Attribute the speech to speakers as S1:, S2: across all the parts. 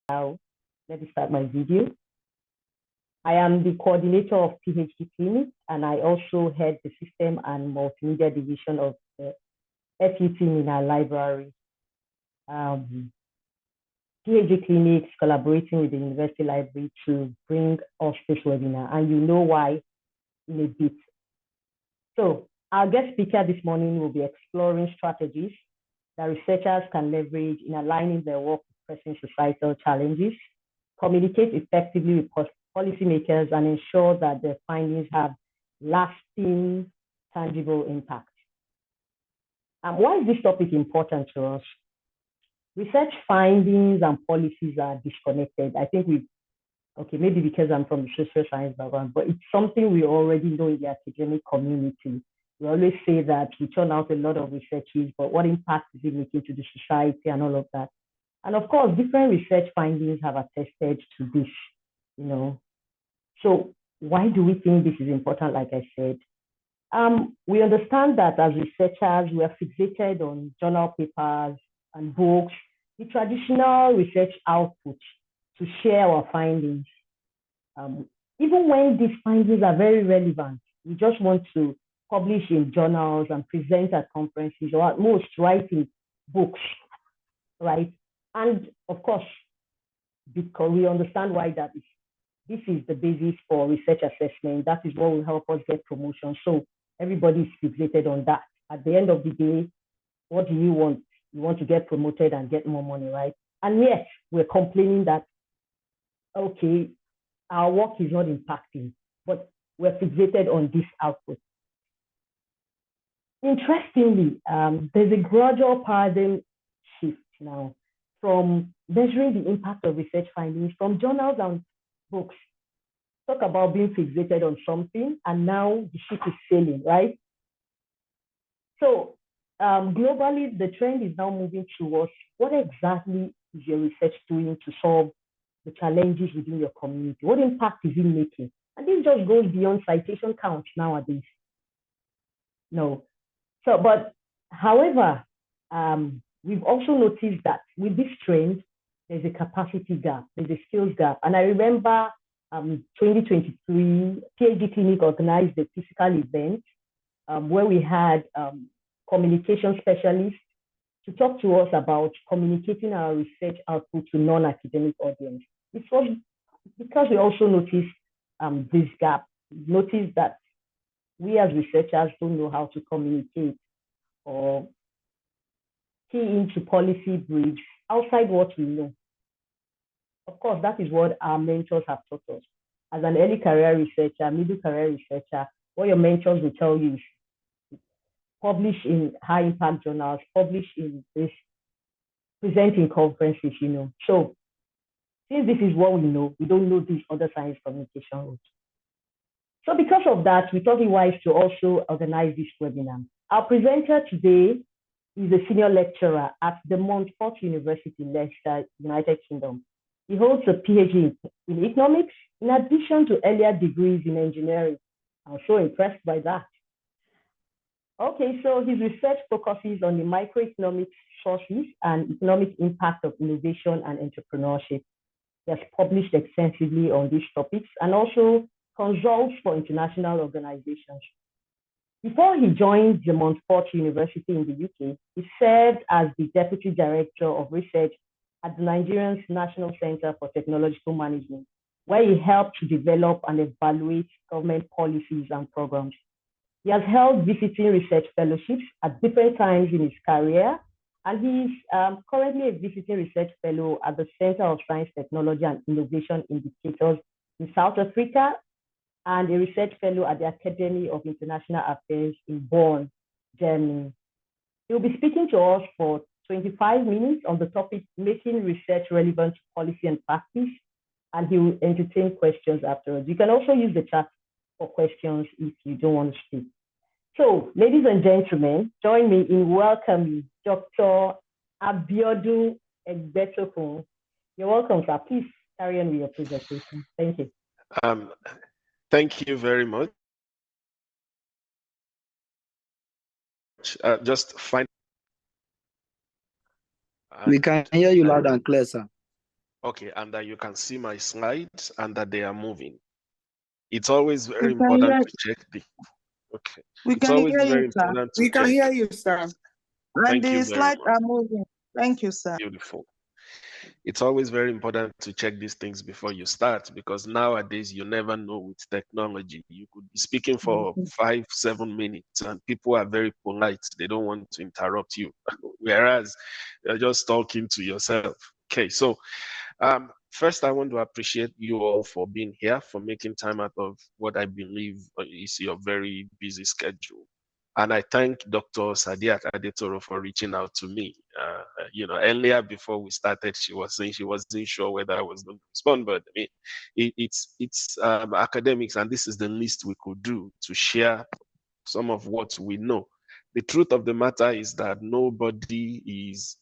S1: Now, let me start my video. I am the coordinator of PhD Clinic, and I also head the System and Multimedia Division of the FU team in our library. PhD Clinic is collaborating with the University Library to bring us this webinar, and you know why in a bit. So our guest speaker this morning will be exploring strategies that researchers can leverage in aligning their work with pressing societal challenges, communicate effectively with policymakers, and ensure that their findings have lasting, tangible impact. Why is this topic important to us? Research findings and policies are disconnected. I think maybe because I'm from the social science background, but it's something we already know in the academic community. We always say that we turn out a lot of researches, but what impact is it making to the society and all of that? And of course, different research findings have attested to this, So why do we think this is important, like I said? We understand that as researchers, we are fixated on journal papers and books, the traditional research output to share our findings. Even when these findings are very relevant, we just want to publish in journals and present at conferences, or at most write in books, right? And of course, because we understand why that is. This is the basis for research assessment. That is what will help us get promotion. So everybody is fixated on that. At the end of the day, what do you want? You want to get promoted and get more money, right? And yet we're complaining that, okay, our work is not impacting, but we're fixated on this output. Interestingly, there's a gradual paradigm shift now from measuring the impact of research findings from journals and books. Talk about being fixated on something, and now the ship is sailing, right? So globally, the trend is now moving towards what exactly is your research doing to solve the challenges within your community? What impact is it making? And this just goes beyond citation counts nowadays. No. So, but however, we've also noticed that with this trend, there's a capacity gap, there's a skills gap. And I remember 2023, PhD Clinic organized a physical event where we had communication specialists to talk to us about communicating our research output to non-academic audience. This was because we also noticed this gap, noticed that we as researchers don't know how to communicate or key into policy briefs outside what we know. Of course, that is what our mentors have taught us. As an early career researcher, middle career researcher, what your mentors will tell you is publish in high impact journals, publish in this, present in conferences, So since this is what we know, we don't know these other science communication routes. So because of that, we thought it wise to also organize this webinar. Our presenter today is a senior lecturer at the Montfort University, Leicester, United Kingdom. He holds a PhD in economics, in addition to earlier degrees in engineering. I'm so impressed by that. Okay, so his research focuses on the microeconomic sources and economic impact of innovation and entrepreneurship. He has published extensively on these topics and also consults for international organizations. Before he joined the Montfort University in the UK, he served as the Deputy Director of Research at the Nigerian National Center for Technological Management, where he helped to develop and evaluate government policies and programs. He has held visiting research fellowships at different times in his career, and he's currently a visiting research fellow at the Center of Science, Technology and Innovation Indicators in South Africa, and a research fellow at the Academy of International Affairs in Bonn, Germany. He'll be speaking to us for 25 minutes on the topic, making research relevant to policy and practice, and he will entertain questions afterwards. You can also use the chat for questions if you don't want to speak. So, ladies and gentlemen, join me in welcoming Dr. Abiodun Egbetokun. You're welcome, sir. Please carry on with your presentation. Thank you.
S2: Thank you very much. Just find.
S3: We can hear you loud and clear, sir.
S2: Okay, and that you can see my slides and that they are moving. It's always very
S3: We can
S2: important
S3: hear,
S2: to check the, okay.
S3: we
S2: It's
S3: can
S2: always
S3: hear
S2: very
S3: you, sir.
S2: important to
S3: We can
S2: check.
S3: hear you, sir. And
S2: Thank you
S3: the
S2: very
S3: slides
S2: much.
S3: are moving. Thank you, sir.
S2: Beautiful. It's always very important to check these things before you start, because nowadays you never know with technology. You could be speaking for 5-7 minutes and people are very polite. They don't want to interrupt you, whereas you're just talking to yourself. Okay, so first, I want to appreciate you all for being here, for making time out of what I believe is your very busy schedule. And I thank Dr. Sadiat Adetoro for reaching out to me. Earlier before we started, she was saying she wasn't sure whether I was going to respond, but I mean, it's academics, and this is the least we could do to share some of what we know. The truth of the matter is that nobody is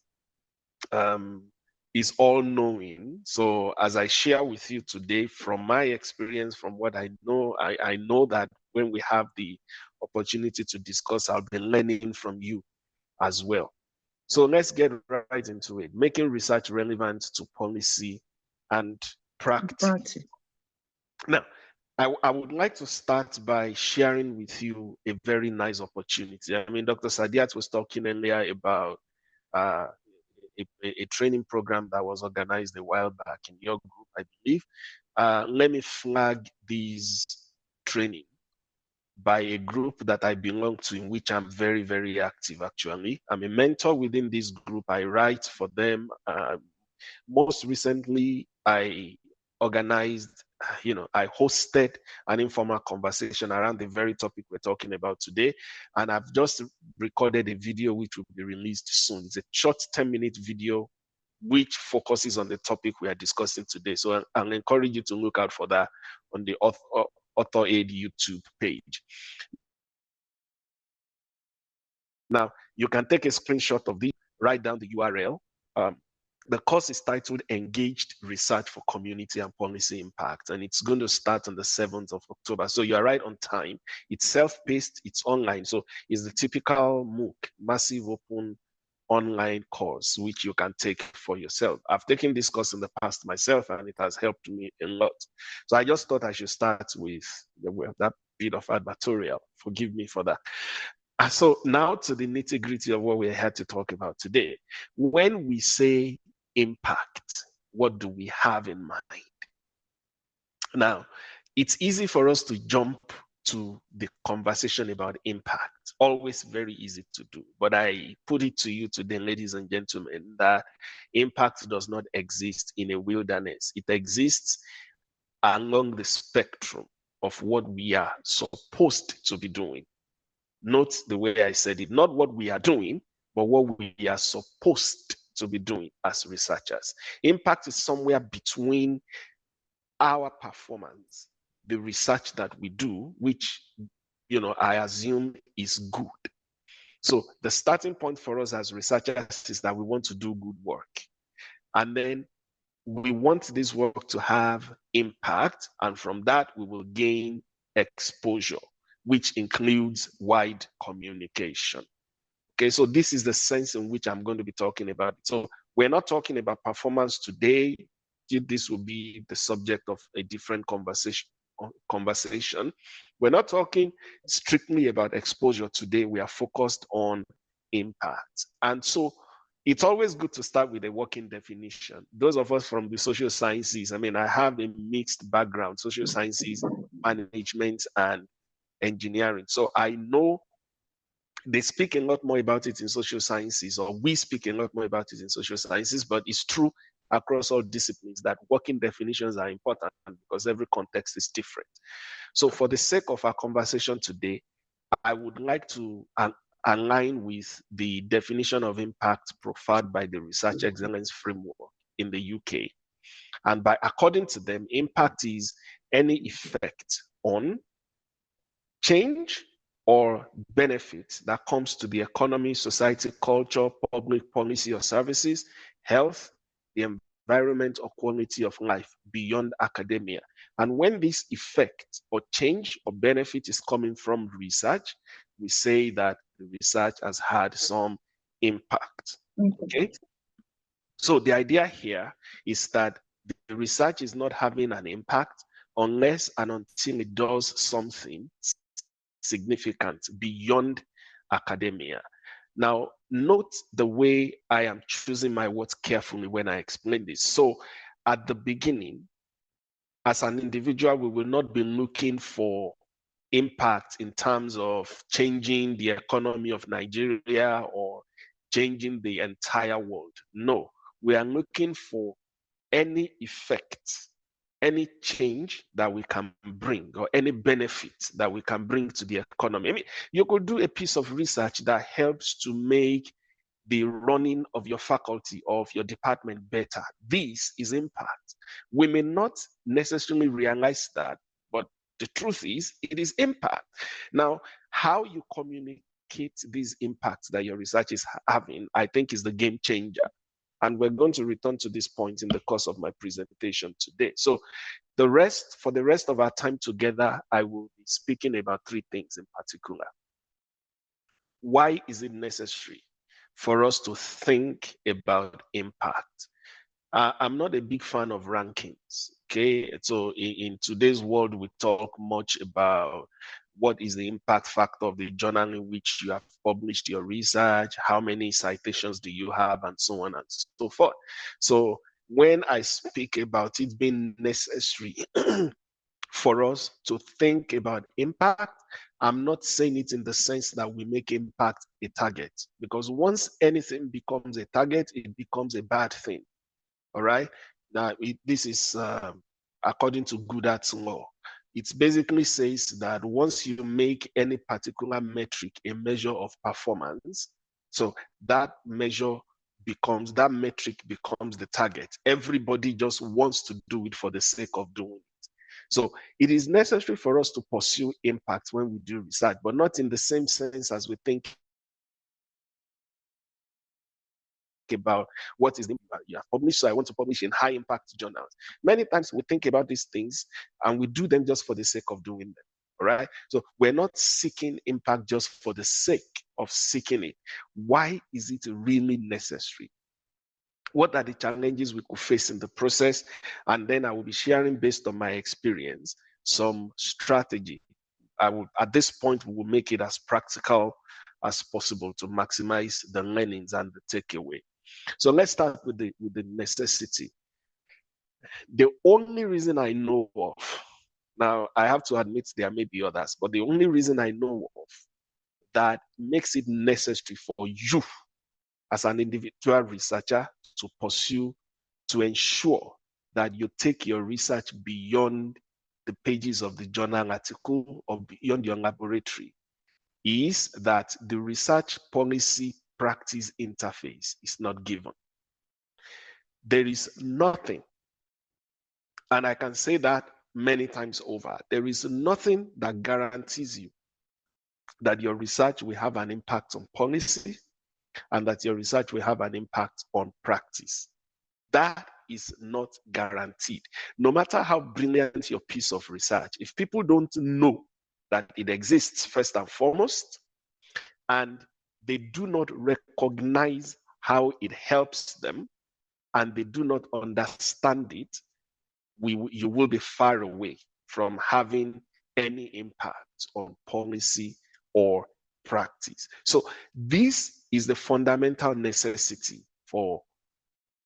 S2: all knowing. So as I share with you today, from my experience, from what I know, I know that when we have the opportunity to discuss, I'll be learning from you as well. So let's get right into it. Making research relevant to policy and practice. Now, I would like to start by sharing with you a very nice opportunity. I mean, Dr. Sadiat was talking earlier about uh, a training program that was organized a while back in your group, I believe. Let me flag these training by a group that I belong to, in which I'm very, very active, actually. I'm a mentor within this group. I write for them. Most recently, I organized, I hosted an informal conversation around the very topic we're talking about today. And I've just recorded a video which will be released soon. It's a short 10-minute video which focuses on the topic we are discussing today. So I'll encourage you to look out for that on the Author Aid YouTube page. Now, you can take a screenshot of this, write down the URL. The course is titled Engaged Research for Community and Policy Impact, and it's going to start on the 7th of October. So you're right on time. It's self-paced, it's online. So it's the typical MOOC, massive open online course, which you can take for yourself. I've taken this course in the past myself, and it has helped me a lot. So I just thought I should start with that bit of advertorial. Forgive me for that. So now to the nitty-gritty of what we're here to talk about today. When we say impact, what do we have in mind? Now, it's easy for us to jump to the conversation about impact. Always very easy to do. But I put it to you today, ladies and gentlemen, that impact does not exist in a wilderness. It exists along the spectrum of what we are supposed to be doing. Note the way I said it, not what we are doing, but what we are supposed to be doing as researchers. Impact is somewhere between our performance, the research that we do, which, I assume is good. So the starting point for us as researchers is that we want to do good work. And then we want this work to have impact. And from that, we will gain exposure, which includes wide communication. Okay, so this is the sense in which I'm going to be talking about. So we're not talking about performance today. This will be the subject of a different conversation. We're not talking strictly about exposure today. We are focused on impact. And so it's always good to start with a working definition. Those of us from the social sciences, I mean, I have a mixed background, social sciences, management, and engineering. So I know they speak a lot more about it in social sciences, or we speak a lot more about it in social sciences, but it's true across all disciplines that working definitions are important because every context is different. So for the sake of our conversation today, I would like to align with the definition of impact profiled by the Research Excellence Framework in the UK. And according to them, impact is any effect on, change, or benefit that comes to the economy, society, culture, public policy or services, health, the environment, or quality of life beyond academia. And when this effect or change or benefit is coming from research, we say that the research has had some impact. Okay? So the idea here is that the research is not having an impact unless and until it does something significant beyond academia. Now, note the way I am choosing my words carefully when I explain this. So, at the beginning, as an individual, we will not be looking for impact in terms of changing the economy of Nigeria or changing the entire world. No, we are looking for any effect, any change that we can bring, or any benefit that we can bring to the economy. I mean, you could do a piece of research that helps to make the running of your faculty or of your department better. This is impact. We may not necessarily realize that, but the truth is, it is impact. Now, how you communicate these impacts that your research is having, I think, is the game changer. And we're going to return to this point in the course of my presentation today. So for the rest of our time together, I will be speaking about three things in particular. Why is it necessary for us to think about impact? I'm not a big fan of rankings, okay? So in today's world, we talk much about what is the impact factor of the journal in which you have published your research, how many citations do you have, and so on and so forth. So when I speak about it being necessary for us to think about impact, I'm not saying it in the sense that we make impact a target, because once anything becomes a target, it becomes a bad thing. All right. Now, this is according to Goodhart's law. It basically says that once you make any particular metric a measure of performance, so that metric becomes the target. Everybody just wants to do it for the sake of doing it. So it is necessary for us to pursue impact when we do research, but not in the same sense as we think about what is the impact you have published. So I want to publish in high impact journals. Many times we think about these things and we do them just for the sake of doing them. All right. So we're not seeking impact just for the sake of seeking it. Why is it really necessary? What are the challenges we could face in the process? And then I will be sharing, based on my experience, some strategy. At this point, we will make it as practical as possible to maximize the learnings and the takeaway. So let's start with the necessity. The only reason I know of, now I have to admit there may be others, but the only reason I know of that makes it necessary for you as an individual researcher to pursue, to ensure that you take your research beyond the pages of the journal article or beyond your laboratory, is that the research policy practice interface is not given. There is nothing, and I can say that many times over, there is nothing that guarantees you that your research will have an impact on policy and that your research will have an impact on practice. That is not guaranteed. No matter how brilliant your piece of research, if people don't know that it exists first and foremost, and they do not recognize how it helps them, and they do not understand it, you will be far away from having any impact on policy or practice. So this is the fundamental necessity for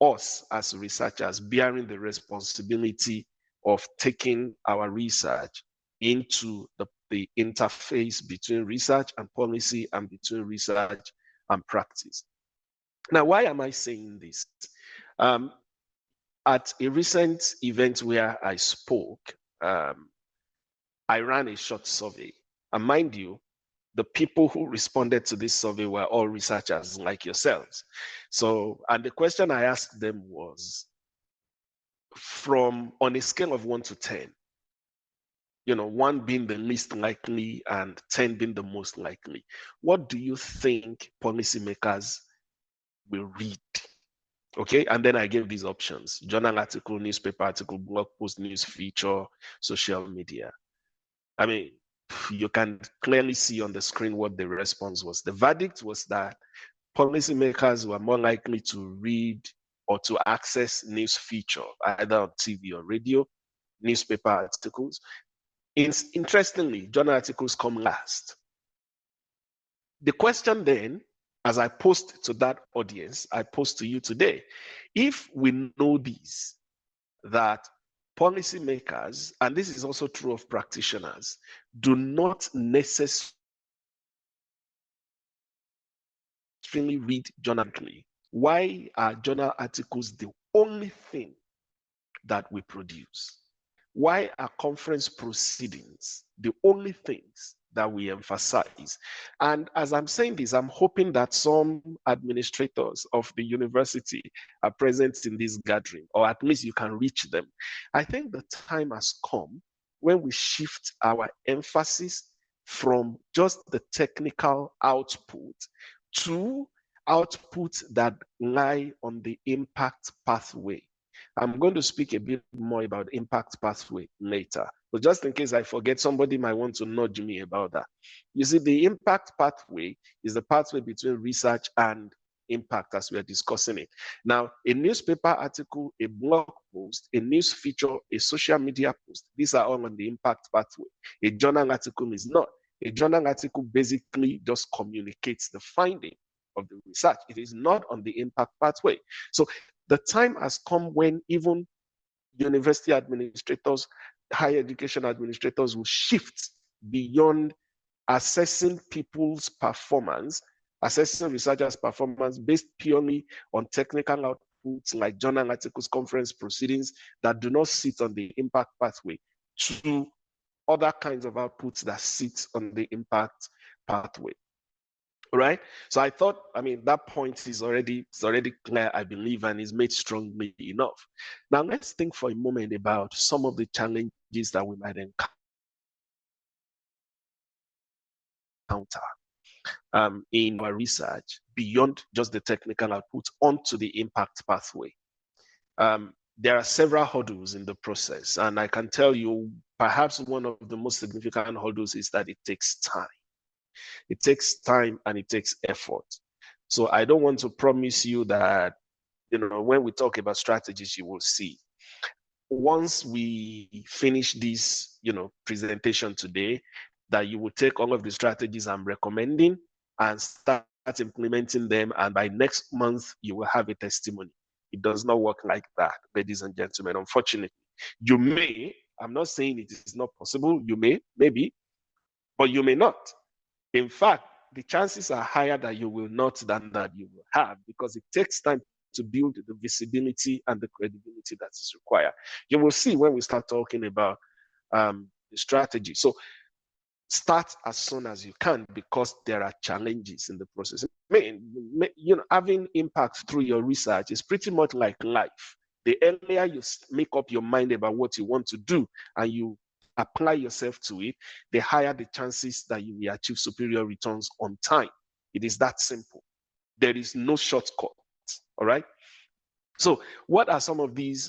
S2: us as researchers, bearing the responsibility of taking our research into the interface between research and policy and between research and practice. Now, why am I saying this? At a recent event where I spoke, I ran a short survey. And mind you, the people who responded to this survey were all researchers like yourselves. So, and the question I asked them was, on a scale of 1 to 10, 1 being the least likely and 10 being the most likely, what do you think policymakers will read? Okay, and then I gave these options: journal article, newspaper article, blog post, news feature, social media. I mean, you can clearly see on the screen what the response was. The verdict was that policymakers were more likely to read or to access news feature, either on TV or radio, newspaper articles. Interestingly, journal articles come last. The question then, as I post to that audience, I post to you today, if we know this, that policymakers, and this is also true of practitioners, do not necessarily read journally, why are journal articles the only thing that we produce? Why are conference proceedings the only things that we emphasize? And as I'm saying this, I'm hoping that some administrators of the university are present in this gathering, or at least you can reach them. I think the time has come when we shift our emphasis from just the technical output to outputs that lie on the impact pathway. I'm going to speak a bit more about impact pathway later, but just in case I forget, somebody might want to nudge me about that. You see, the impact pathway is the pathway between research and impact as we are discussing it. Now, a newspaper article, a blog post, a news feature, a social media post, these are all on the impact pathway. A journal article is not. A journal article basically just communicates the finding of the research. It is not on the impact pathway. So the time has come when even university administrators, higher education administrators will shift beyond assessing people's performance, assessing researchers' performance based purely on technical outputs like journal articles, conference proceedings that do not sit on the impact pathway, to other kinds of outputs that sit on the impact pathway. Right. So I thought, that point is already clear, I believe, and is made strongly enough. Now let's think for a moment about some of the challenges that we might encounter in our research beyond just the technical output onto the impact pathway. There are several hurdles in the process, and I can tell you perhaps one of the most significant hurdles is that it takes time. It takes time and it takes effort. So I don't want to promise you that, when we talk about strategies, you will see. Once we finish this, presentation today, that you will take all of the strategies I'm recommending and start implementing them. And by next month, you will have a testimony. It does not work like that, ladies and gentlemen. Unfortunately, you may, I'm not saying it is not possible. You may, maybe, but you may not. In fact, the chances are higher that you will not than that you will have, because it takes time to build the visibility and the credibility that is required. You will see when we start talking about the strategy. So start as soon as you can, because there are challenges in the process. Having impact through your research is pretty much like life. The earlier you make up your mind about what you want to do and you apply yourself to it, the higher the chances that you will achieve superior returns on time. It is that simple. There is no shortcut. All right. So what are some of these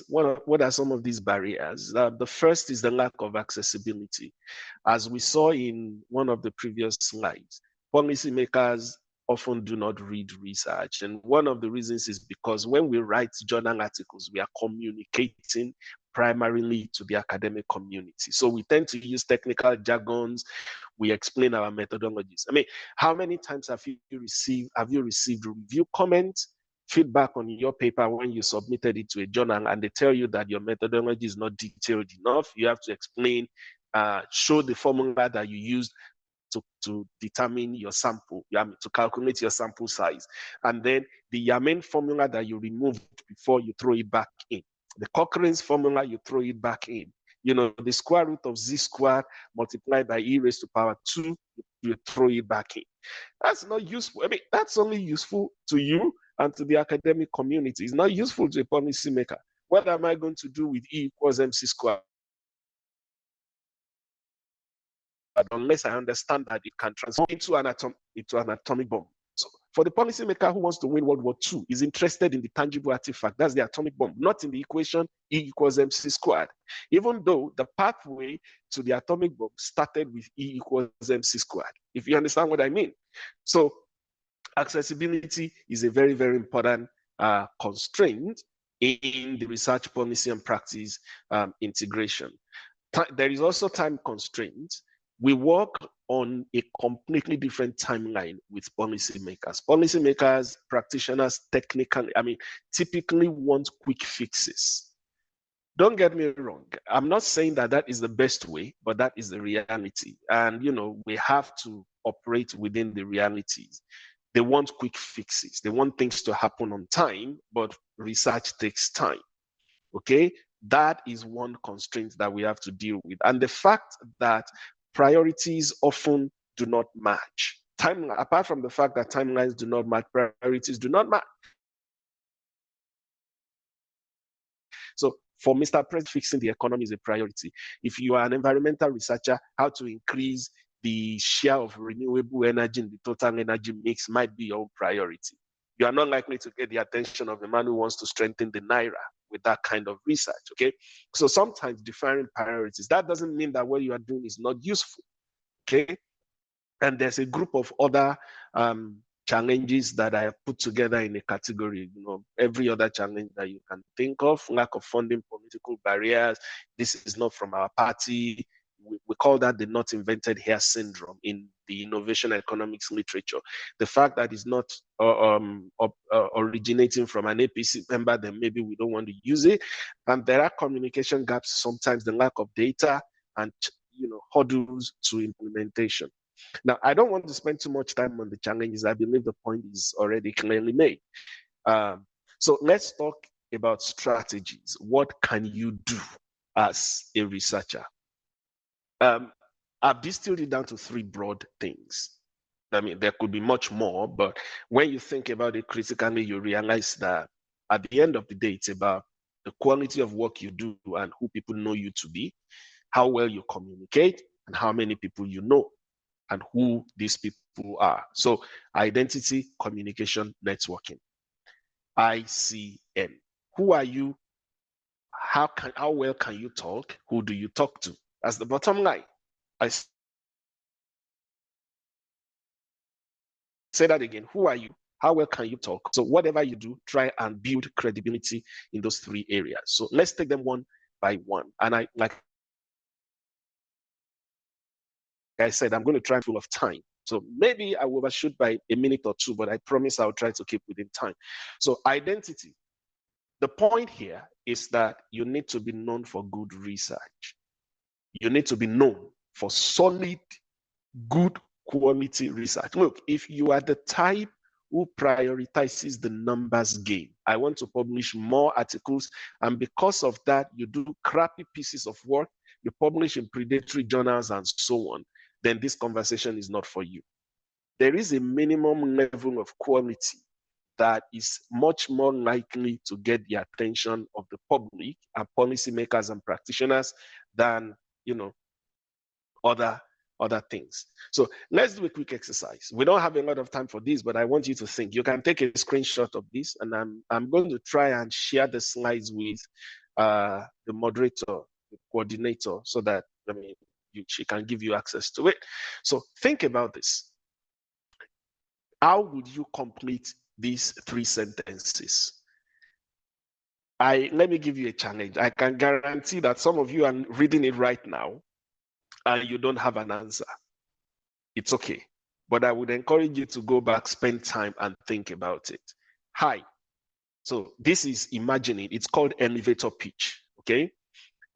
S2: barriers? The first is the lack of accessibility. As we saw in one of the previous slides, policymakers often do not read research. And one of the reasons is because when we write journal articles, we are communicating primarily to the academic community. So we tend to use technical jargons. We explain our methodologies. How many times have you received review comments, feedback on your paper when you submitted it to a journal, and they tell you that your methodology is not detailed enough? You have to explain, show the formula that you used to determine your sample, to calculate your sample size, and then the Yamen formula that you removed before you throw it back in. The Cochrane's formula, you throw it back in. The square root of z squared multiplied by e raised to power 2, you throw it back in. That's not useful. That's only useful to you and to the academic community. It's not useful to a policymaker. What am I going to do with E equals MC squared? Unless I understand that it can transform into an atomic bomb. So for the policymaker who wants to win World War II, is interested in the tangible artifact, that's the atomic bomb, not in the equation E equals MC squared. Even though the pathway to the atomic bomb started with E equals MC squared, if you understand what I mean. So accessibility is a very, very important constraint in the research policy and practice integration. There is also time constraints. We work on a completely different timeline with policymakers. Policymakers, practitioners, typically want quick fixes. Don't get me wrong. I'm not saying that that is the best way, but that is the reality. And, we have to operate within the realities. They want quick fixes. They want things to happen on time, but research takes time. Okay? That is one constraint that we have to deal with. And the fact that priorities often do not match. Apart from the fact that timelines do not match, priorities do not match. So for Mr. President, fixing the economy is a priority. If you are an environmental researcher, how to increase the share of renewable energy in the total energy mix might be your priority. You are not likely to get the attention of a man who wants to strengthen the Naira with that kind of research, okay? So sometimes defining priorities, that doesn't mean that what you are doing is not useful, okay? And there's a group of other challenges that I have put together in a category, every other challenge that you can think of, lack of funding, political barriers. This is not from our party. We call that the not invented here syndrome in the innovation economics literature. The fact that it's not originating from an APC member, then maybe we don't want to use it. And there are communication gaps, sometimes the lack of data and hurdles to implementation. Now, I don't want to spend too much time on the challenges. I believe the point is already clearly made. So let's talk about strategies. What can you do as a researcher? I've distilled it down to three broad things. There could be much more, but when you think about it critically, you realize that at the end of the day, it's about the quality of work you do and who people know you to be, how well you communicate, and how many people you know, and who these people are. So identity, communication, networking. ICN. Who are you? How well can you talk? Who do you talk to? That's the bottom line. I say that again. Who are you? How well can you talk? So whatever you do, try and build credibility in those three areas. So let's take them one by one. And like I said, I'm going to try full of time. So maybe I will overshoot by a minute or two, but I promise I'll try to keep within time. So identity. The point here is that you need to be known for good research. You need to be known for solid, good quality research. Look, if you are the type who prioritizes the numbers game, I want to publish more articles, and because of that, you do crappy pieces of work, you publish in predatory journals and so on, then this conversation is not for you. There is a minimum level of quality that is much more likely to get the attention of the public and policymakers and practitioners than other things. So let's do a quick exercise. We don't have a lot of time for this, but I want you to think. You can take a screenshot of this, and I'm going to try and share the slides with the moderator, the coordinator, so that she can give you access to it. So think about this. How would you complete these 3 sentences? Let me give you a challenge. I can guarantee that some of you are reading it right now and you don't have an answer. It's okay. But I would encourage you to go back, spend time and think about it. Hi. So this is imagining. It's called elevator pitch. Okay.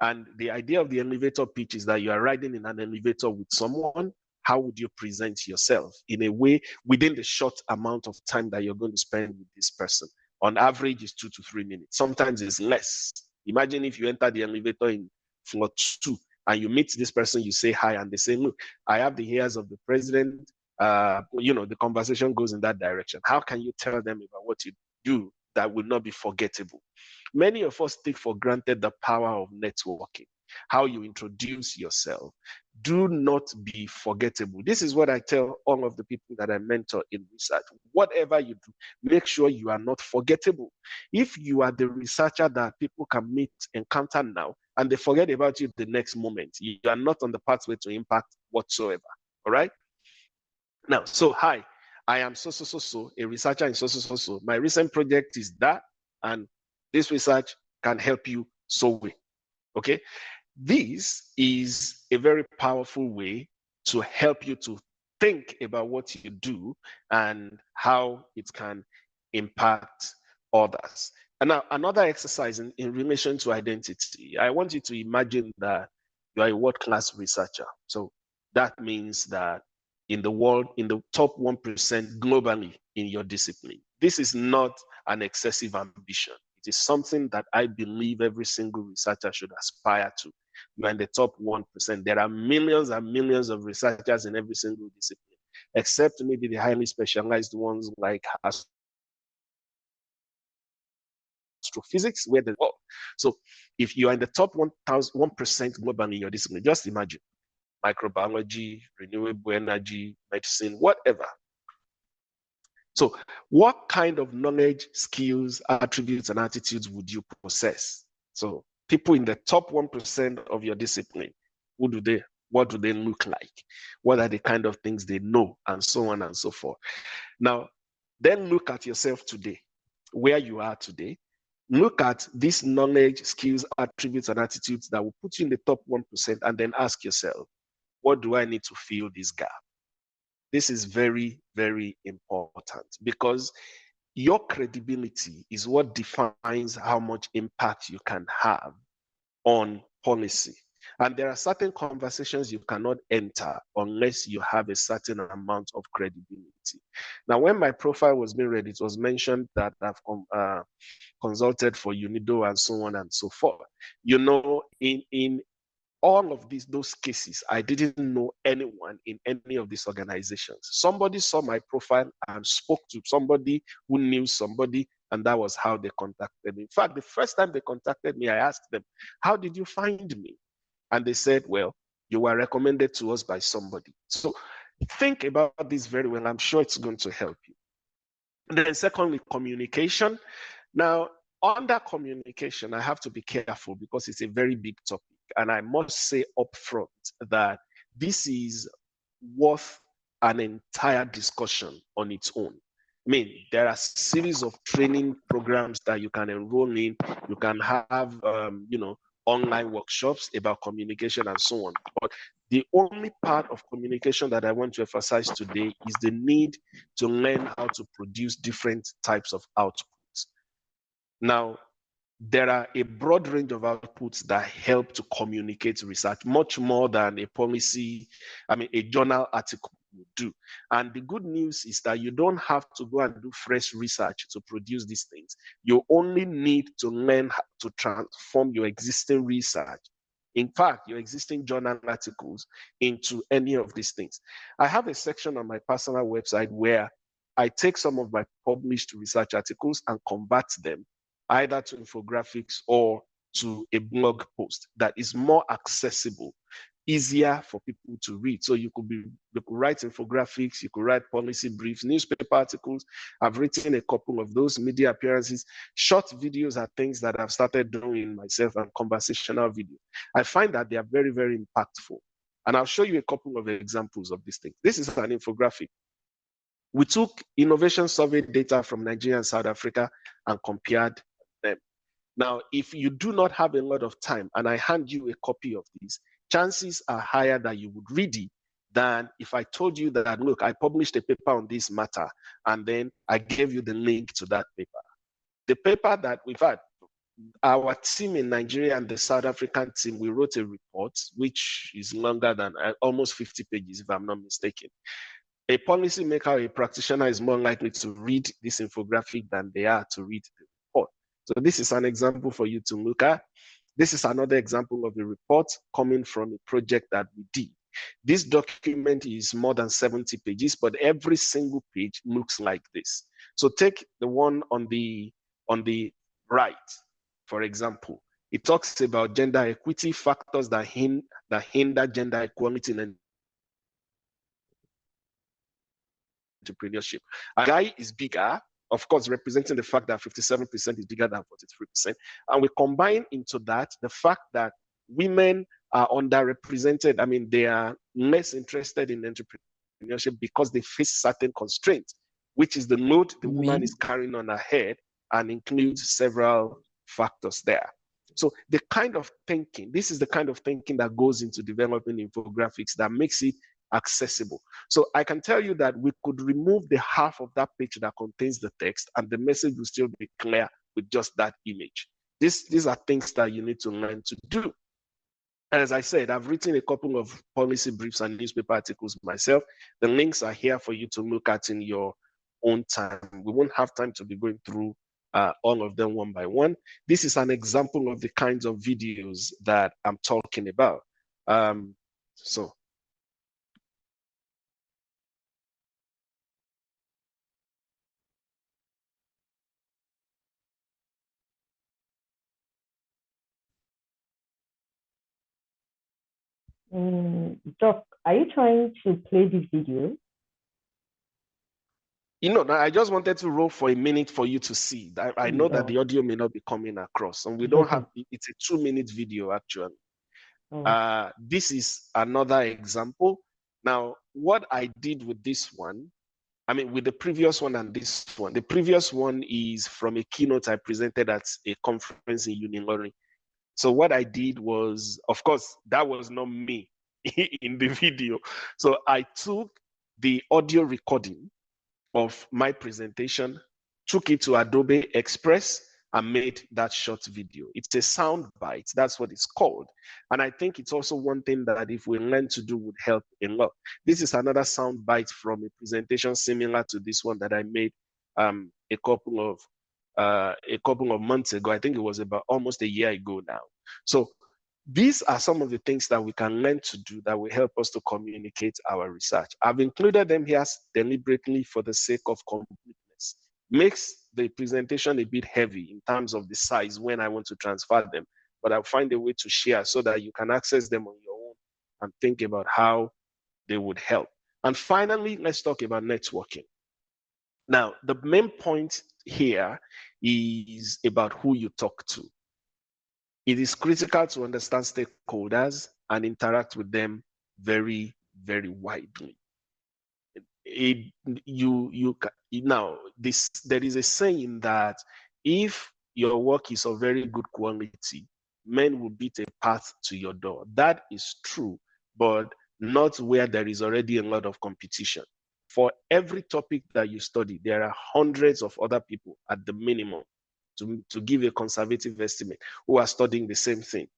S2: And the idea of the elevator pitch is that you are riding in an elevator with someone. How would you present yourself in a way within the short amount of time that you're going to spend with this person? On average, it's 2 to 3 minutes. Sometimes it's less. Imagine if you enter the elevator in floor 2 and you meet this person, you say hi, and they say, look, I have the ears of the president. The conversation goes in that direction. How can you tell them about what you do that will not be forgettable? Many of us take for granted the power of networking, how you introduce yourself. Do not be forgettable. This is what I tell all of the people that I mentor in research. Whatever you do, make sure you are not forgettable. If you are the researcher that people can encounter now, and they forget about you the next moment, you are not on the pathway to impact whatsoever. All right? Now, so hi, I am so, a researcher in so. My recent project is that, and This research can help you solve it. Okay, this is a very powerful way to help you to think about what you do and how it can impact others. And now another exercise in relation to identity, I want you to imagine that you are a world-class researcher. So that means that in the world, in the top 1% globally in your discipline. This is not an excessive ambition. It is something that I believe every single researcher should aspire to. You're in the top 1%. There are millions and millions of researchers in every single discipline, except maybe the highly specialized ones like astrophysics, where the world. So if you are in the top 1% globally in your discipline, just imagine microbiology, renewable energy, medicine, whatever. So what kind of knowledge, skills, attributes, and attitudes would you possess? So people in the top 1% of your discipline, what do they look like? What are the kind of things they know, and so on and so forth. Now, then look at yourself today, where you are today. Look at these knowledge, skills, attributes, and attitudes that will put you in the top 1%, and then ask yourself, what do I need to fill this gap? This is very, very important because your credibility is what defines how much impact you can have on policy. And there are certain conversations you cannot enter unless you have a certain amount of credibility. Now, when my profile was being read, it was mentioned that I've consulted for UNIDO and so on and so forth. You know, in all of those cases, I didn't know anyone in any of these organizations. Somebody saw my profile and spoke to somebody who knew somebody, and that was how they contacted me. In fact, the first time they contacted me, I asked them, how did you find me? And they said, well, you were recommended to us by somebody. So think about this very well. I'm sure it's going to help you. And then secondly, communication. Now, under communication, I have to be careful because it's a very big topic. And I must say upfront that this is worth an entire discussion on its own. I mean, there are a series of training programs that you can enroll in. You can have, online workshops about communication and so on. But the only part of communication that I want to emphasize today is the need to learn how to produce different types of outputs. Now, there are a broad range of outputs that help to communicate research, much more than a journal article would do. And the good news is that you don't have to go and do fresh research to produce these things. You only need to learn how to transform your existing research, in fact, your existing journal articles, into any of these things. I have a section on my personal website where I take some of my published research articles and convert them either to infographics or to a blog post that is more accessible, easier for people to read. So you could write infographics, you could write policy briefs, newspaper articles. I've written a couple of those, media appearances. Short videos are things that I've started doing myself, and conversational videos. I find that they are very, very impactful. And I'll show you a couple of examples of these things. This is an infographic. We took innovation survey data from Nigeria and South Africa and compared them. Now, if you do not have a lot of time and I hand you a copy of this, chances are higher that you would read it than if I told you that, look, I published a paper on this matter, and then I gave you the link to that paper. The paper that we've had, our team in Nigeria and the South African team, we wrote a report, which is longer than almost 50 pages, if I'm not mistaken. A policymaker, a practitioner is more likely to read this infographic than they are to read the report. So this is an example for you to look at. This is another example of a report coming from a project that we did. This document is more than 70 pages, but every single page looks like this. So take the one on the right, for example. It talks about gender equity, factors that hinder gender equality in entrepreneurship. A guy is bigger, of course, representing the fact that 57% is bigger than 43%. And we combine into that the fact that women are underrepresented. I mean, they are less interested in entrepreneurship because they face certain constraints, which is the load the woman is carrying on her head and includes several factors there. So the kind of thinking, this is the kind of thinking that goes into developing infographics that makes it accessible. So I can tell you that we could remove the half of that page that contains the text and the message will still be clear with just that image. These are things that you need to learn to do. And as I said, I've written a couple of policy briefs and newspaper articles myself. The links are here for you to look at in your own time. We won't have time to be going through all of them one by one. This is an example of the kinds of videos that I'm talking about. So
S1: Doc, are you trying to play this video?
S2: I just wanted to roll for a minute for you to see. I know that the audio may not be coming across, and we don't have, it's a 2-minute video actually. This is another example. Now, what I did with this one, with the previous one and this one, the previous one is from a keynote I presented at a conference in Unilorin. So what I did was, of course, that was not me in the video. So I took the audio recording of my presentation, took it to Adobe Express, and made that short video. It's a sound bite, that's what it's called. And I think it's also one thing that if we learn to do would help a lot. This is another sound bite from a presentation similar to this one that I made a couple of months ago. I think it was about almost a year ago now. So these are some of the things that we can learn to do that will help us to communicate our research. I've included them here deliberately for the sake of completeness. Makes the presentation a bit heavy in terms of the size when I want to transfer them, but I'll find a way to share so that you can access them on your own and think about how they would help. And finally, let's talk about networking. Now, the main point here is about who you talk to. It is critical to understand stakeholders and interact with them very, very widely. There is a saying that if your work is of very good quality, men will beat a path to your door. That is true, but not where there is already a lot of competition. For every topic that you study, there are hundreds of other people at the minimum, to give a conservative estimate, who are studying the same thing.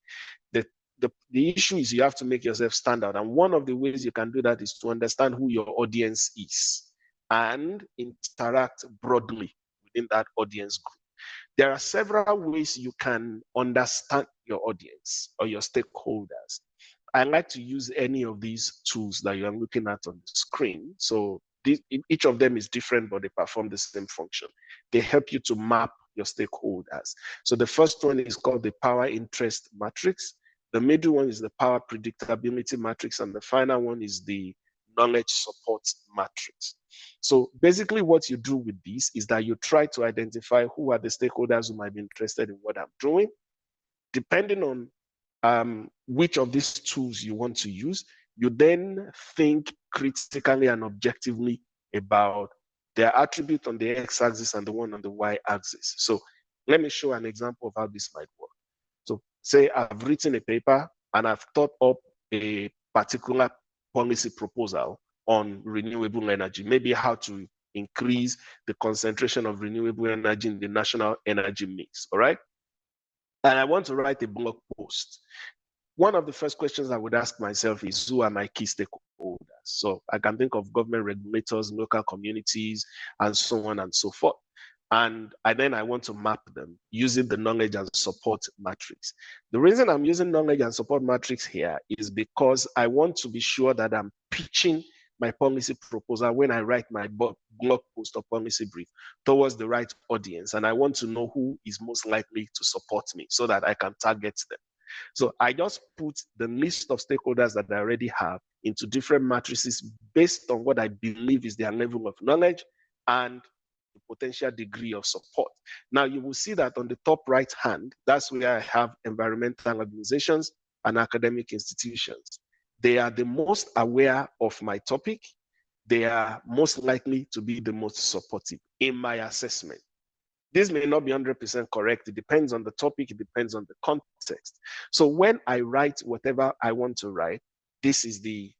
S2: The issue is you have to make yourself stand out. And one of the ways you can do that is to understand who your audience is and interact broadly within that audience group. There are several ways you can understand your audience or your stakeholders. I like to use any of these tools that you're looking at on the screen. So each of them is different, but they perform the same function. They help you to map your stakeholders. So the first one is called the power interest matrix. The middle one is the power predictability matrix, and the final one is the knowledge support matrix. So basically what you do with this is that you try to identify who are the stakeholders who might be interested in what I'm doing. Depending on which of these tools you want to use, you then think critically and objectively about their attribute on the x-axis and the one on the y-axis. So let me show an example of how this might work. So say I've written a paper and I've thought up a particular policy proposal on renewable energy, maybe how to increase the concentration of renewable energy in the national energy mix, all right? And I want to write a blog post. One of the first questions I would ask myself is, who are my key stakeholders? So I can think of government regulators, local communities, and so on and so forth. And then I want to map them using the knowledge and support matrix. The reason I'm using knowledge and support matrix here is because I want to be sure that I'm pitching my policy proposal when I write my blog post or policy brief towards the right audience. And I want to know who is most likely to support me so that I can target them. So I just put the list of stakeholders that I already have into different matrices based on what I believe is their level of knowledge and the potential degree of support. Now you will see that on the top right hand, that's where I have environmental organizations and academic institutions. They are the most aware of my topic. They are most likely to be the most supportive in my assessment. This may not be 100% correct. It depends on the topic. It depends on the context. So when I write whatever I want to write, this is the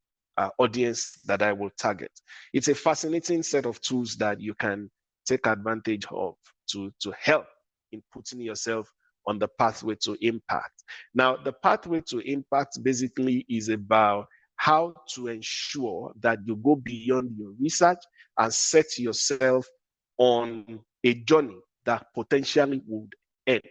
S2: audience that I will target. It's a fascinating set of tools that you can take advantage of to help in putting yourself on the pathway to impact. Now, the pathway to impact basically is about how to ensure that you go beyond your research and set yourself on a journey that potentially would end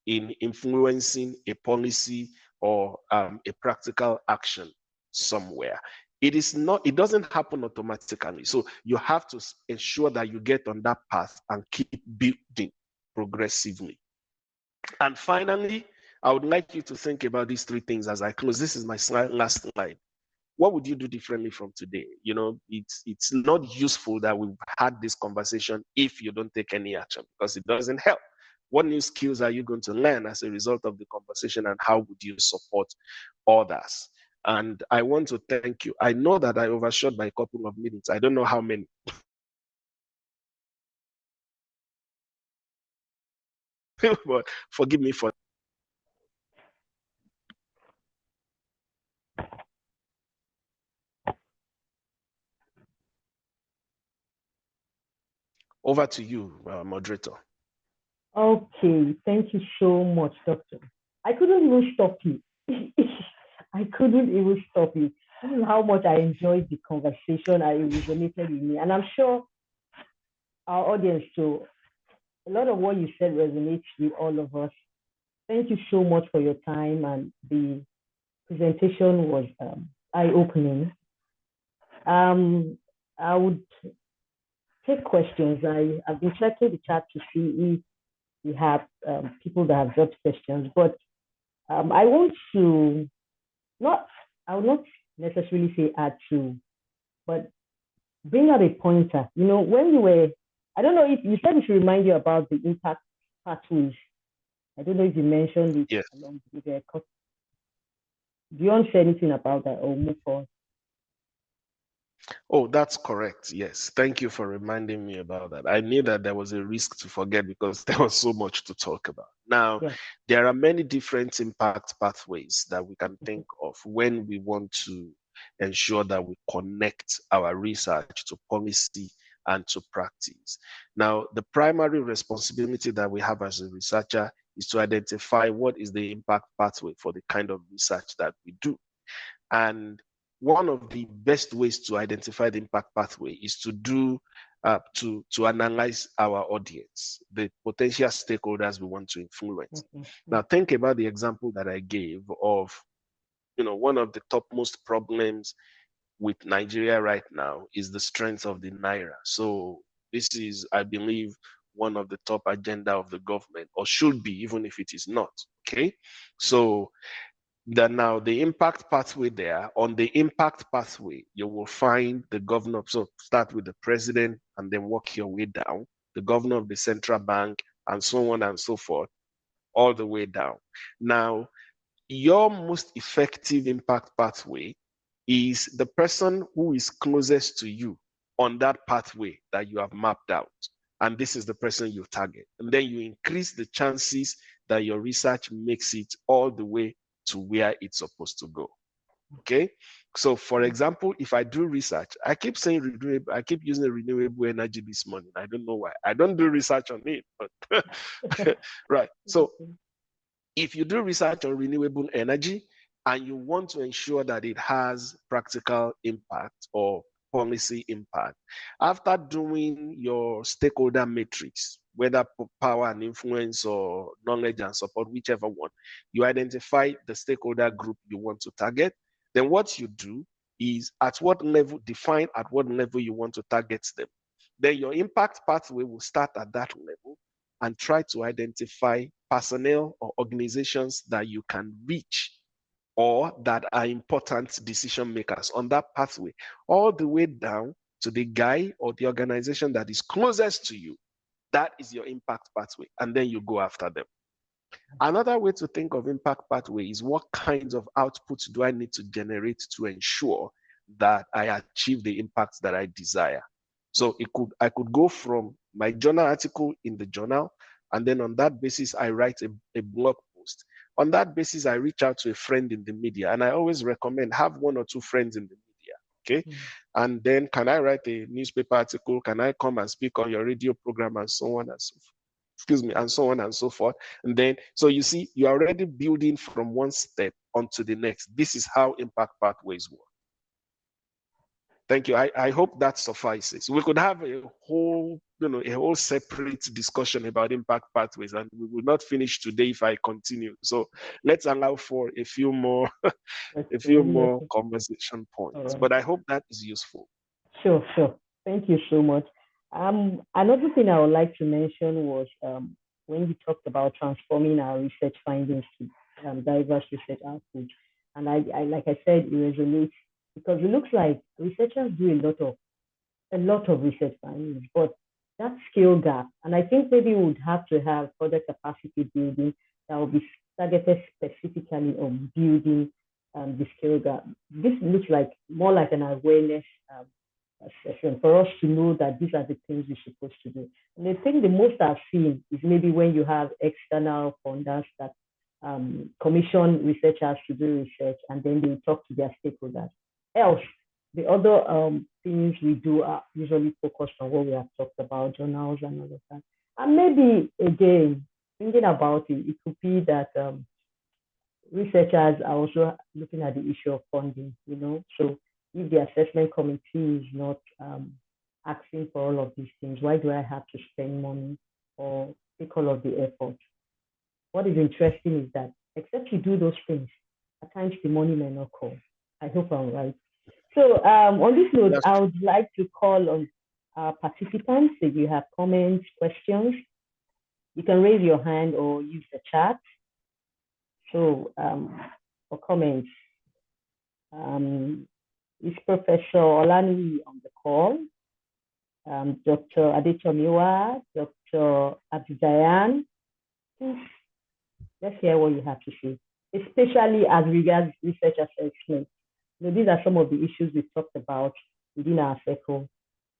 S2: in influencing a policy or a practical action somewhere. It doesn't happen automatically. So you have to ensure that you get on that path and keep building progressively. And finally, I would like you to think about these three things as I close. This is my last slide. What would you do differently from today? You know, it's not useful that we've had this conversation if you don't take any action, because it doesn't help. What new skills are you going to learn as a result of the conversation, and how would you support others? And I want to thank you. I know that I overshot by a couple of minutes. I don't know how many. But forgive me for. Over to you, moderator.
S1: Okay, thank you so much, Doctor. I couldn't even stop you. I couldn't even stop you. This is how much I enjoyed the conversation. I resonated with me, and I'm sure our audience too. A lot of what you said resonates with all of us. Thank you so much for your time, and the presentation was eye-opening. I would take questions. I've been checking the chat to see if we have people that have dropped questions, but I want to I will not necessarily say add to, but bring out a pointer. You know, when you were, I don't know if you said we should remind you about the impact pathways. I don't know if you mentioned it.
S2: Yes.
S1: Along with the, do you want to say anything about that or move on?
S2: Oh, that's correct. Yes. Thank you for reminding me about that. I knew that there was a risk to forget because there was so much to talk about. Now,
S1: Yes.
S2: there are many different impact pathways that we can think of when we want to ensure that we connect our research to policy and to practice. Now, the primary responsibility that we have as a researcher is to identify what is the impact pathway for the kind of research that we do. And one of the best ways to identify the impact pathway is to do to analyze our audience, the potential stakeholders we want to influence. Now, think about the example that I gave of, you know, one of the topmost problems with Nigeria right now is the strength of the naira. So this is, I believe, one of the top agenda of the government, or should be, even if it is not. Okay, so now the impact pathway there, on the impact pathway, you will find the governor. So start with the president and then work your way down, the governor of the central bank, and so on and so forth, all the way down. Now, your most effective impact pathway is the person who is closest to you on that pathway that you have mapped out. And this is the person you target. And then you increase the chances that your research makes it all the way to where it's supposed to go. Okay. So for example, if I do research, I keep saying renewable, I keep using renewable energy this morning. I don't know why. I don't do research on it, but right. So if you do research on renewable energy and you want to ensure that it has practical impact or policy impact, after doing your stakeholder matrix, whether power and influence or knowledge and support, whichever one, you identify the stakeholder group you want to target. Then what you do is at what level, define at what level you want to target them. Then your impact pathway will start at that level and try to identify personnel or organizations that you can reach or that are important decision makers on that pathway, all the way down to the guy or the organization that is closest to you. That is your impact pathway, and then you go after them. Another way to think of impact pathway is what kinds of outputs do I need to generate to ensure that I achieve the impact that I desire. So I could go from my journal article in the journal And then on that basis, I write a blog post. On that basis, I reach out to a friend in the media. And I always recommend have 1 or 2 friends in the media. Okay. And then can I write a newspaper article? Can I come and speak on your radio program and so on and so forth? Excuse me, and so on and so forth. And then, so you see, you're already building from one step onto the next. This is how impact pathways work. Thank you. I hope that suffices. We could have a whole, a whole separate discussion about impact pathways, and we will not finish today if I continue. So let's allow for a few more, conversation points. But I hope that is useful.
S1: Sure. Thank you so much. Another thing I would like to mention was when you talked about transforming our research findings to diverse research output, and I like I said, it resonates because it looks like researchers do a lot of research findings, but that skill gap, and I think maybe we would have to have further capacity building that will be targeted specifically on building the skill gap. This looks like more like an awareness session for us to know that these are the things we're supposed to do. And I think the most I've seen is maybe when you have external funders that commission researchers to do research, and then they talk to their stakeholders. Else, the other things we do are usually focused on what we have talked about, journals and all of that. And maybe, again, thinking about it, it could be that researchers are also looking at the issue of funding, so if the assessment committee is not asking for all of these things, why do I have to spend money or take all of the effort? What is interesting is that except you do those things, at times the money may not come. I hope I'm right. So on this note, I would like to call on our participants. If you have comments, questions, you can raise your hand or use the chat. So for comments, is Professor Olani on the call? Dr. Adetomiwa, Dr. Abdidayan, please, let's hear what you have to say, especially as regards research assessment. These are some of the issues we talked about within our circle.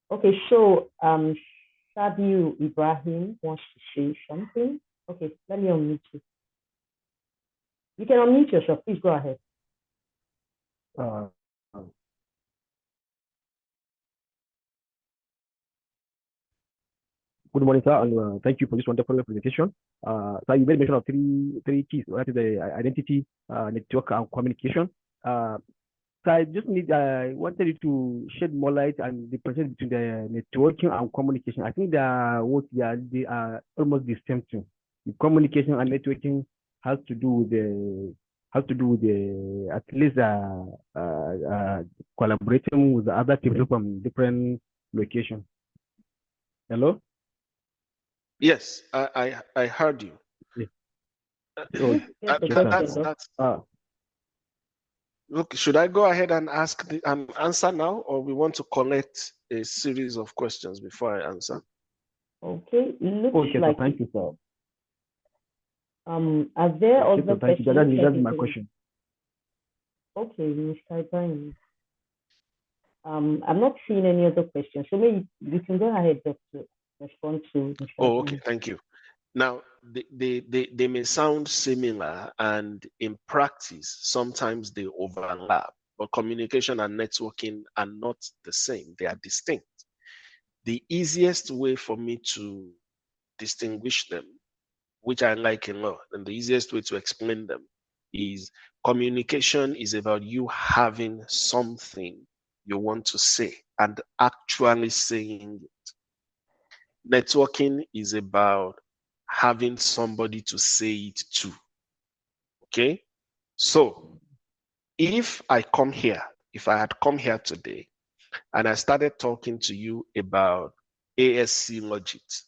S1: Okay, so Sabiu Ibrahim wants to say something. Okay, let me unmute you. You can unmute yourself. Please go ahead.
S4: Good morning, sir, and thank you for this wonderful presentation. So you made mention of three keys, that is the identity, network, and communication. So I just wanted you to shed more light and differentiate between the networking and communication. I think they are almost the same thing. The communication and networking has to do with at least collaborating with other people from different locations. Hello?
S2: Yes, I heard you.
S4: Yeah.
S2: Look, should I go ahead and answer now, or we want to collect a series of questions before I answer?
S1: Okay,
S4: okay, like, so thank you, sir.
S1: Are there other questions?
S4: That's my question.
S1: Okay, Mr. Ibrahim. I'm not seeing any other questions, so maybe you can go ahead, Dr. Respond to Mr.
S2: Okay, thank you. Now, they may sound similar, and in practice, sometimes they overlap, but communication and networking are not the same. They are distinct. The easiest way for me to distinguish them, which I like a lot, and the easiest way to explain them is communication is about you having something you want to say and actually saying it. Networking is about having somebody to say it to. Okay? So if I had come here today and I started talking to you about ASC logit,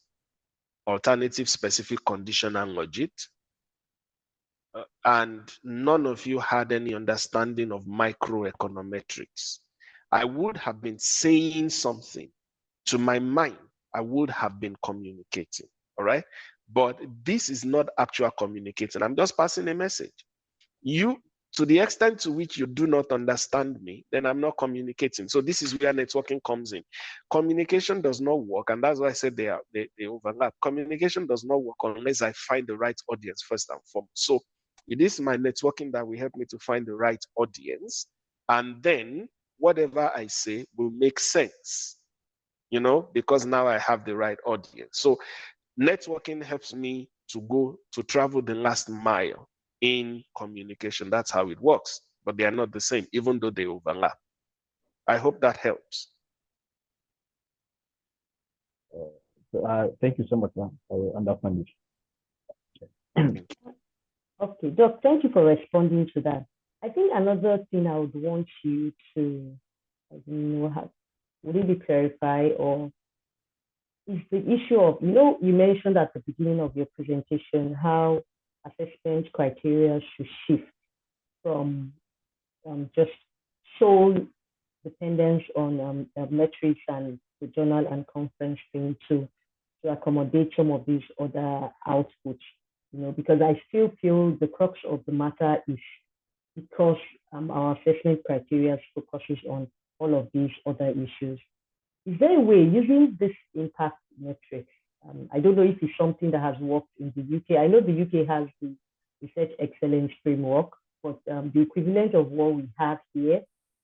S2: alternative specific conditional logit, and none of you had any understanding of microeconometrics, I would have been saying something. To my mind, I would have been communicating, all right? But this is not actual communicating. I'm just passing a message. You To the extent to which you do not understand me, then I'm not communicating. So this is where networking comes in. Communication does not work, and that's why I said they overlap. Communication does not work unless I find the right audience first and foremost. So it is my networking that will help me to find the right audience, and then whatever I say will make sense, because now I have the right audience. So networking helps me to travel the last mile in communication. That's how it works, but they are not the same, even though they overlap. I hope that helps.
S4: Thank you so much, man. I understand
S1: it. Okay, Doc, thank you for responding to that. I think another thing I would want you to, would it be clarify, or is the issue of, you mentioned at the beginning of your presentation how assessment criteria should shift from just sole dependence on metrics and the journal and conference thing to accommodate some of these other outputs, because I still feel the crux of the matter is because our assessment criteria focuses on all of these other issues. Is there a way using this impact metric? I don't know if it's something that has worked in the UK. I know the UK has the research excellence framework, but the equivalent of what we have here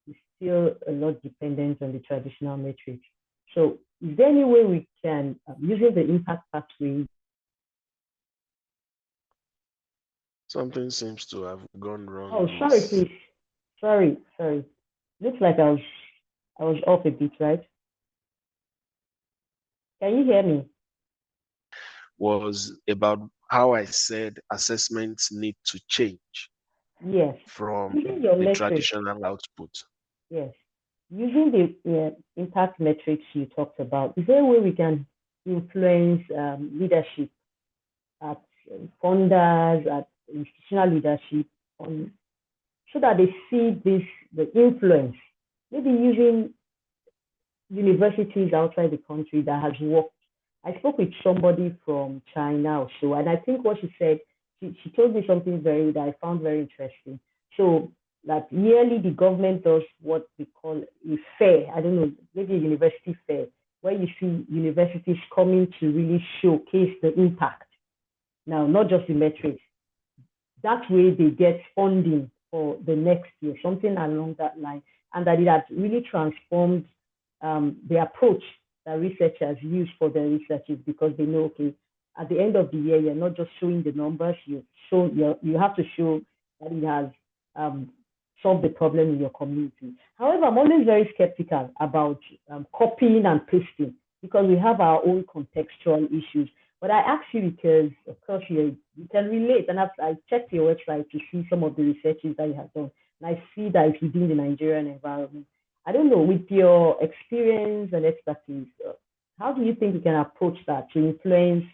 S1: is still a lot dependent on the traditional metrics. So is there any way we can, using the impact pathway?
S2: Something seems to have gone wrong.
S1: Oh, sorry, please. Sorry. Looks like I was off a bit, right? Can you hear me?
S2: Was about how I said assessments need to change.
S1: Yes.
S2: From the traditional output.
S1: Yes. Using the impact metrics you talked about, is there a way we can influence leadership at funders, at institutional leadership, so that they see the influence, maybe using universities outside the country that has worked. I spoke with somebody from China or so, and I think what she said, she told me something that I found very interesting. So that yearly the government does what we call a fair, I don't know, maybe a university fair, where you see universities coming to really showcase the impact. Now, not just the metrics. That way they get funding for the next year, something along that line, and that it has really transformed the approach that researchers use for their researches, because they know, okay, at the end of the year, you're not just showing the numbers, you have to show that it has solved the problem in your community. However, I'm always very skeptical about copying and pasting, because we have our own contextual issues. But I ask you because, of course, you can relate, and I checked your website to see some of the researches that you have done, and I see that it's within the Nigerian environment. I don't know, with your experience and expertise, how do you think you can approach that to influence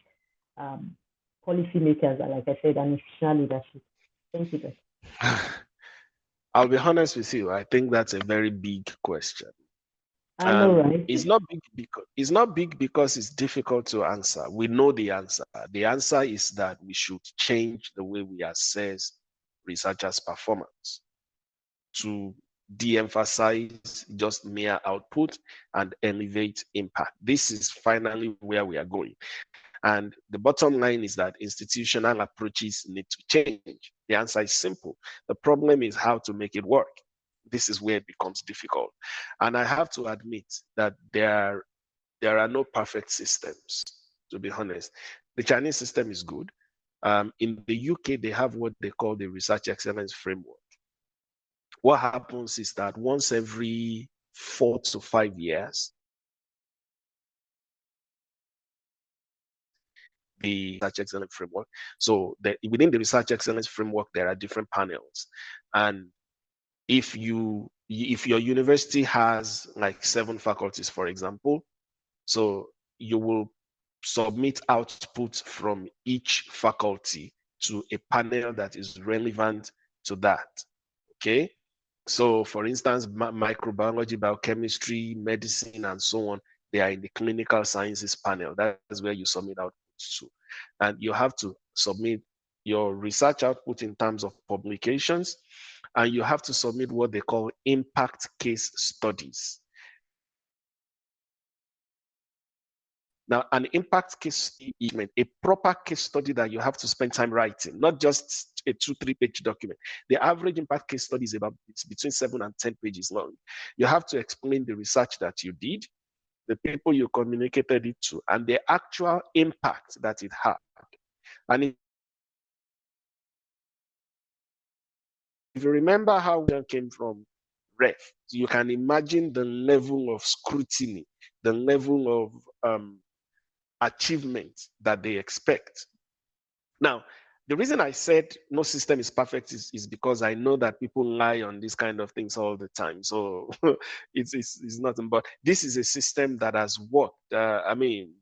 S1: policymakers, like I said, and institutional leadership? Thank you, Dr.
S2: I'll be honest with you. I think that's a very big question.
S1: I know, right?
S2: It's not big because it's difficult to answer. We know the answer. The answer is that we should change the way we assess researchers' performance to de-emphasize just mere output and elevate impact. This is finally where we are going. And the bottom line is that institutional approaches need to change. The answer is simple. The problem is how to make it work. This is where it becomes difficult. And I have to admit that there are no perfect systems, to be honest. The Chinese system is good. In the UK, they have what they call the Research Excellence Framework. What happens is that once every 4 to 5 years, the Research Excellence Framework. So within the Research Excellence Framework, there are different panels. And if your university has like 7 faculties, for example, so you will submit output from each faculty to a panel that is relevant to that. Okay. So for instance, microbiology, biochemistry, medicine, and so on, they are in the clinical sciences panel. That is where you submit outputs to. And you have to submit your research output in terms of publications and you have to submit what they call impact case studies. Now, an impact case study is a proper case study that you have to spend time writing, not just a 2-3 page document. The average impact case study is it's between 7 and 10 pages long. You have to explain the research that you did, the people you communicated it to, and the actual impact that it had. And if you remember how we came from REF, you can imagine the level of scrutiny, the level of achievement that they expect. Now, the reason I said no system is perfect is because I know that people lie on these kind of things all the time. So it's nothing, but this is a system that has worked. I mean,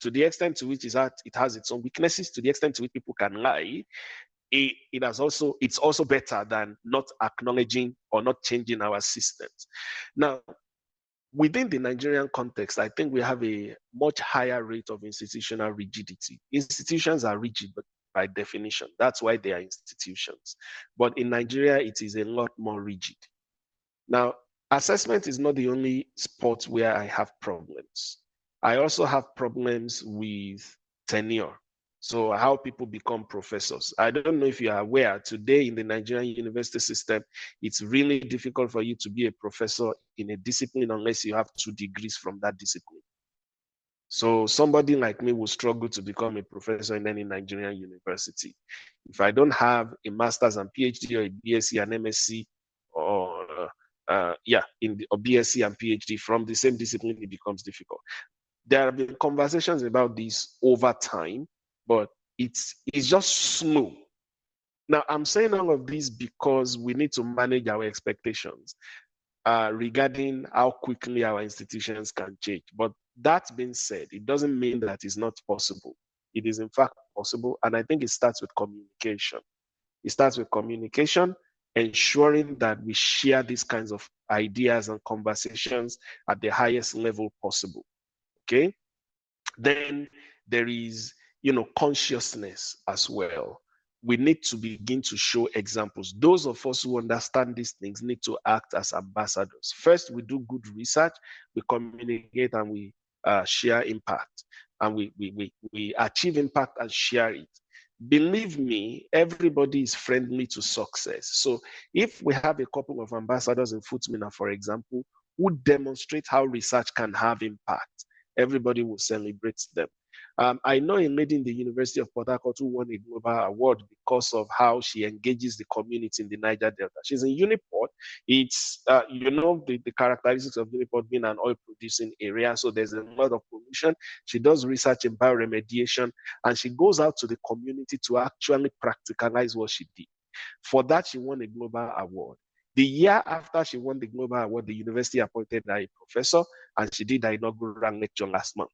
S2: to the extent to which it has its own weaknesses, to the extent to which people can lie, it's also better than not acknowledging or not changing our systems. Now, within the Nigerian context, I think we have a much higher rate of institutional rigidity. Institutions are rigid, but by definition, that's why they are institutions. But in Nigeria, it is a lot more rigid. Now, assessment is not the only spot where I have problems. I also have problems with tenure. So how people become professors. I don't know if you are aware, today in the Nigerian university system, it's really difficult for you to be a professor in a discipline unless you have 2 degrees from that discipline. So somebody like me will struggle to become a professor in any Nigerian university. If I don't have a master's and PhD or a BSc and MSc or BSc and PhD from the same discipline, it becomes difficult. There have been conversations about this over time, but it's just slow. Now, I'm saying all of this because we need to manage our expectations regarding how quickly our institutions can change. But that being said, it doesn't mean that it's not possible. It is in fact possible, and I think it starts with communication. It starts with communication, ensuring that we share these kinds of ideas and conversations at the highest level possible. Okay? Then there is, consciousness as well. We need to begin to show examples. Those of us who understand these things need to act as ambassadors. First, we do good research, we communicate, and we share impact. And we achieve impact and share it. Believe me, everybody is friendly to success. So if we have a couple of ambassadors in Footmina, for example, who demonstrate how research can have impact, everybody will celebrate them. I know a lady in the University of Port Harcourt who won a global award because of how she engages the community in the Niger Delta. She's in Uniport. It's, the characteristics of Uniport being an oil producing area. So there's a lot of pollution. She does research in bioremediation, and she goes out to the community to actually practicalize what she did. For that, she won a global award. The year after she won the global award, the university appointed her a professor, and she did her inaugural lecture last month.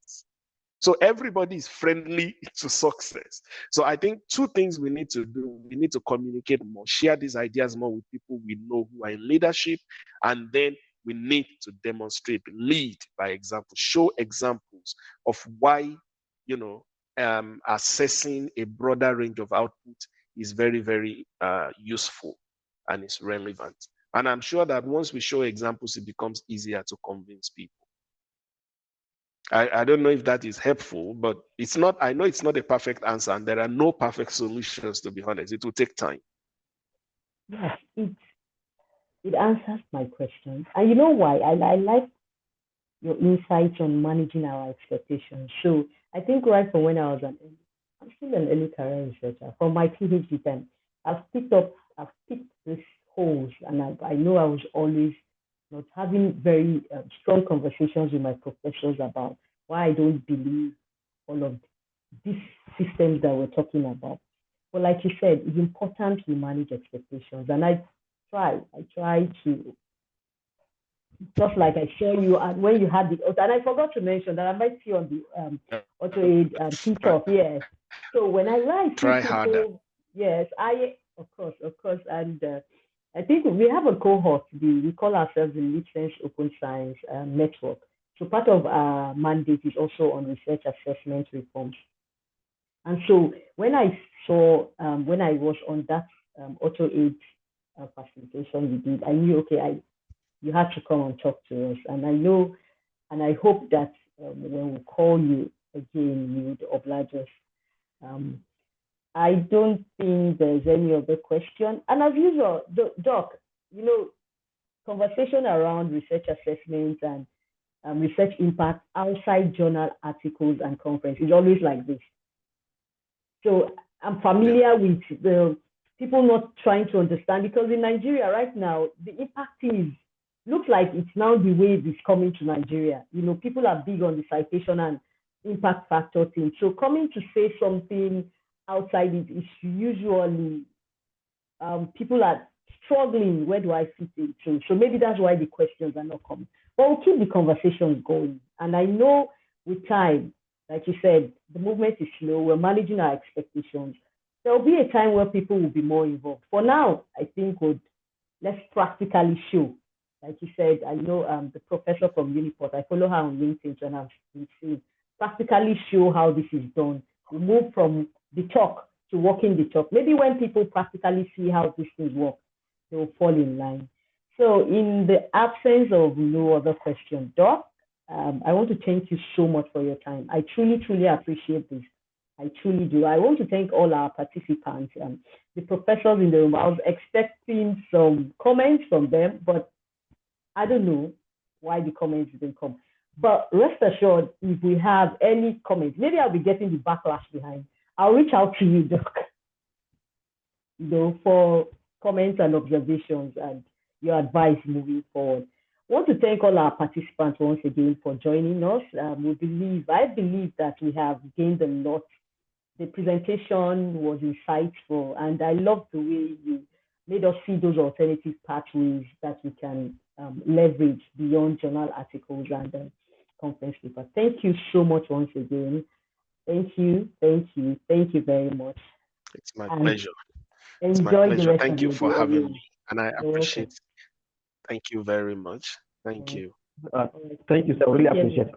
S2: So everybody is friendly to success. So I think 2 things we need to do. We need to communicate more, share these ideas more with people we know who are in leadership, and then we need to demonstrate, lead by example, show examples of why, assessing a broader range of output is very, very useful and it's relevant. And I'm sure that once we show examples, it becomes easier to convince people. I don't know if that is helpful, but it's not. I know it's not a perfect answer, and there are no perfect solutions, to be honest. It will take time.
S1: Yes, it answers my questions. And you know why? I like your insights on managing our expectations. So I think right from when I'm still an early career researcher, from my PhD time, I've picked these holes, and I know I was always not having very strong conversations with my professors about why I don't believe all of these systems that we're talking about. But like you said, it's important we manage expectations. And I try to, just like I saw you and when you had the, and I forgot to mention that I might see on the AutoAid TikTok, yes. So when I write,
S2: try harder.
S1: Yes, of course, and I think we have a cohort. We call ourselves the License Open Science Network. So part of our mandate is also on research assessment reforms. And so when I saw, when I was on that AutoAid facilitation you did. I knew, okay, you had to come and talk to us. And I know, and I hope that when we call you again, you would oblige us. I don't think there's any other question. And as usual, Doc, conversation around research assessments and research impact outside journal articles and conference is always like this. So I'm familiar with the people not trying to understand, because in Nigeria right now, the impact thing looks like it's now the wave is coming to Nigeria. People are big on the citation and impact factor thing. So coming to say something outside it is usually people are struggling. Where do I fit into? So maybe that's why the questions are not coming. But we'll keep the conversations going. And I know with time, like you said, the movement is slow. We're managing our expectations. There will be a time where people will be more involved. For now, I think let's practically show. Like you said, I know the professor from Uniport, I follow her on LinkedIn, and I've been seeing practically show how this is done. We move from the talk to walking the talk. Maybe when people practically see how these things work, they will fall in line. So in the absence of no other questions, Doc, I want to thank you so much for your time. I truly, truly appreciate this. I truly do. I want to thank all our participants, the professors in the room. I was expecting some comments from them, but I don't know why the comments didn't come. But rest assured, if we have any comments, maybe I'll be getting the backlash behind. I'll reach out to you, Doc, for comments and observations and your advice moving forward. I want to thank all our participants once again for joining us. I believe that we have gained a lot. The presentation was insightful, and I love the way you made us see those alternative pathways that we can leverage beyond journal articles and conference paper. Thank you so much once again. Thank you very much.
S2: It's my pleasure.
S1: Enjoy the rest
S2: Thank
S1: of
S2: you
S1: your
S2: for
S1: day.
S2: having me, and I
S1: You're
S2: appreciate
S1: welcome.
S2: it. Thank you very much. Thank you.
S4: Thank you, sir. I really appreciate it.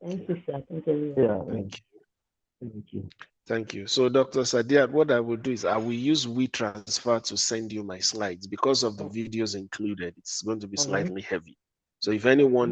S1: Thank you, sir. Thank you.
S4: Yeah.
S2: Thank you. Thank you. So, Dr. Sadiat, what I will do is I will use WeTransfer to send you my slides. Because of the videos included, it's going to be slightly heavy. So if anyone